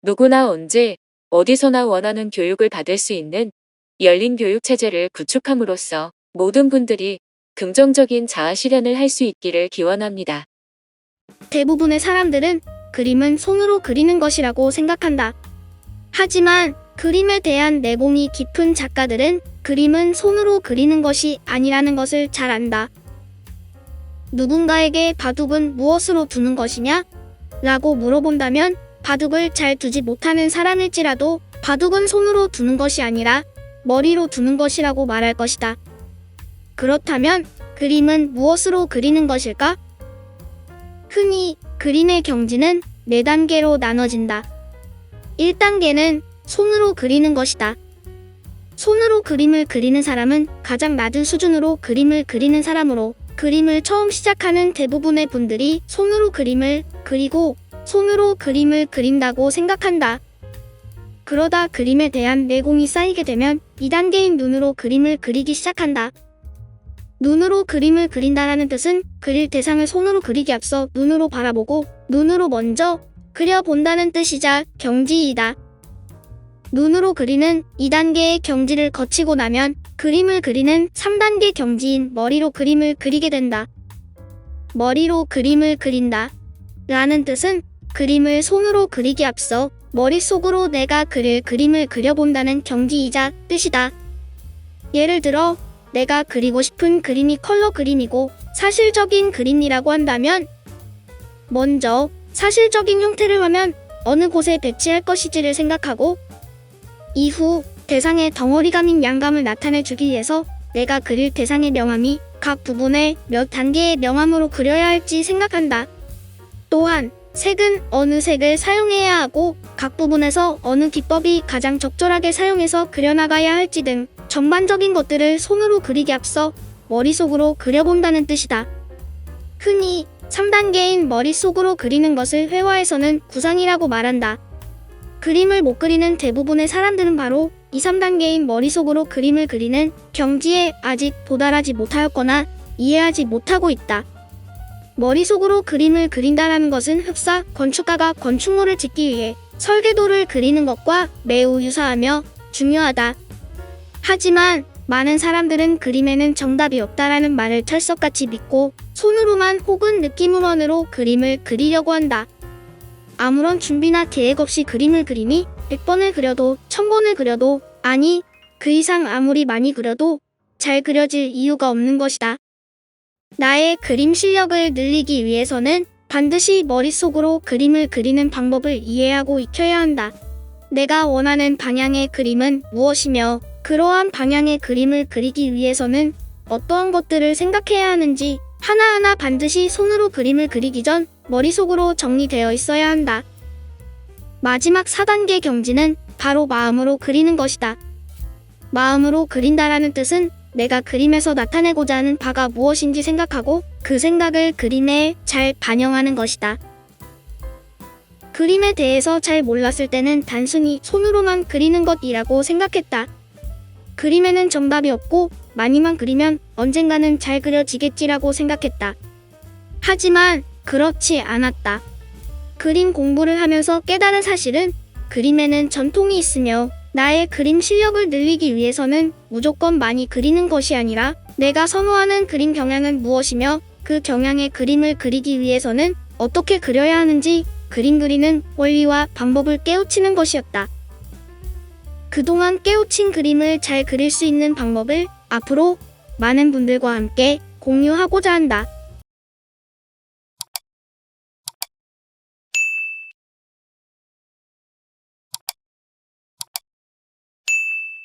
누구나 언제 어디서나 원하는 교육을 받을 수 있는 열린 교육 체제를 구축함으로써 모든 분들이 긍정적인 자아 실현을 할 수 있기를 기원합니다. 대부분의 사람들은 그림은 손으로 그리는 것이라고 생각한다. 하지만 그림에 대한 내공이 깊은 작가들은 그림은 손으로 그리는 것이 아니라는 것을 잘 안다. 누군가에게 바둑은 무엇으로 두는 것이냐? 라고 물어본다면 바둑을 잘 두지 못하는 사람일지라도 바둑은 손으로 두는 것이 아니라 머리로 두는 것이라고 말할 것이다. 그렇다면 그림은 무엇으로 그리는 것일까? 흔히 그림의 경지는 4단계로 나눠진다. 1단계는 손으로 그리는 것이다. 손으로 그림을 그리는 사람은 가장 낮은 수준으로 그림을 그리는 사람으로 그림을 처음 시작하는 대부분의 분들이 손으로 그림을 그리고 손으로 그림을 그린다고 생각한다. 그러다 그림에 대한 내공이 쌓이게 되면 2단계인 눈으로 그림을 그리기 시작한다. 눈으로 그림을 그린다라는 뜻은 그릴 대상을 손으로 그리기 앞서 눈으로 바라보고 눈으로 먼저 그려본다는 뜻이자 경지이다. 눈으로 그리는 2단계의 경지를 거치고 나면 그림을 그리는 3단계 경지인 머리로 그림을 그리게 된다. 머리로 그림을 그린다 라는 뜻은 그림을 손으로 그리기 앞서 머릿속으로 내가 그릴 그림을 그려본다는 경지이자 뜻이다. 예를 들어 내가 그리고 싶은 그림이 컬러 그림이고 사실적인 그림이라고 한다면 먼저 사실적인 형태를 하면 어느 곳에 배치할 것인지를 생각하고 이후 대상의 덩어리감인 양감을 나타내주기 위해서 내가 그릴 대상의 명암이 각 부분에 몇 단계의 명암으로 그려야 할지 생각한다. 또한 색은 어느 색을 사용해야 하고 각 부분에서 어느 기법이 가장 적절하게 사용해서 그려나가야 할지 등 전반적인 것들을 손으로 그리기 앞서 머릿속으로 그려본다는 뜻이다. 흔히 3단계인 머릿속으로 그리는 것을 회화에서는 구상이라고 말한다. 그림을 못 그리는 대부분의 사람들은 바로 2, 3단계인 머릿속으로 그림을 그리는 경지에 아직 도달하지 못하였거나 이해하지 못하고 있다. 머릿속으로 그림을 그린다라는 것은 흡사, 건축가가 건축물을 짓기 위해 설계도를 그리는 것과 매우 유사하며 중요하다. 하지만 많은 사람들은 그림에는 정답이 없다라는 말을 철석같이 믿고 손으로만 혹은 느낌으로만으로 그림을 그리려고 한다. 아무런 준비나 계획 없이 그림을 그리니 100번을 그려도 1000번을 그려도 아니 그 이상 아무리 많이 그려도 잘 그려질 이유가 없는 것이다. 나의 그림 실력을 늘리기 위해서는 반드시 머릿속으로 그림을 그리는 방법을 이해하고 익혀야 한다. 내가 원하는 방향의 그림은 무엇이며 그러한 방향의 그림을 그리기 위해서는 어떠한 것들을 생각해야 하는지 하나하나 반드시 손으로 그림을 그리기 전 머릿속으로 정리되어 있어야 한다. 마지막 4단계 경지는 바로 마음으로 그리는 것이다. 마음으로 그린다라는 뜻은 내가 그림에서 나타내고자 하는 바가 무엇인지 생각하고 그 생각을 그림에 잘 반영하는 것이다. 그림에 대해서 잘 몰랐을 때는 단순히 손으로만 그리는 것이라고 생각했다. 그림에는 정답이 없고 많이만 그리면 언젠가는 잘 그려지겠지라고 생각했다. 하지만 그렇지 않았다. 그림 공부를 하면서 깨달은 사실은 그림에는 전통이 있으며 나의 그림 실력을 늘리기 위해서는 무조건 많이 그리는 것이 아니라 내가 선호하는 그림 경향은 무엇이며 그 경향의 그림을 그리기 위해서는 어떻게 그려야 하는지 그림 그리는 원리와 방법을 깨우치는 것이었다. 그동안 깨우친 그림을 잘 그릴 수 있는 방법을 앞으로 많은 분들과 함께 공유하고자 한다.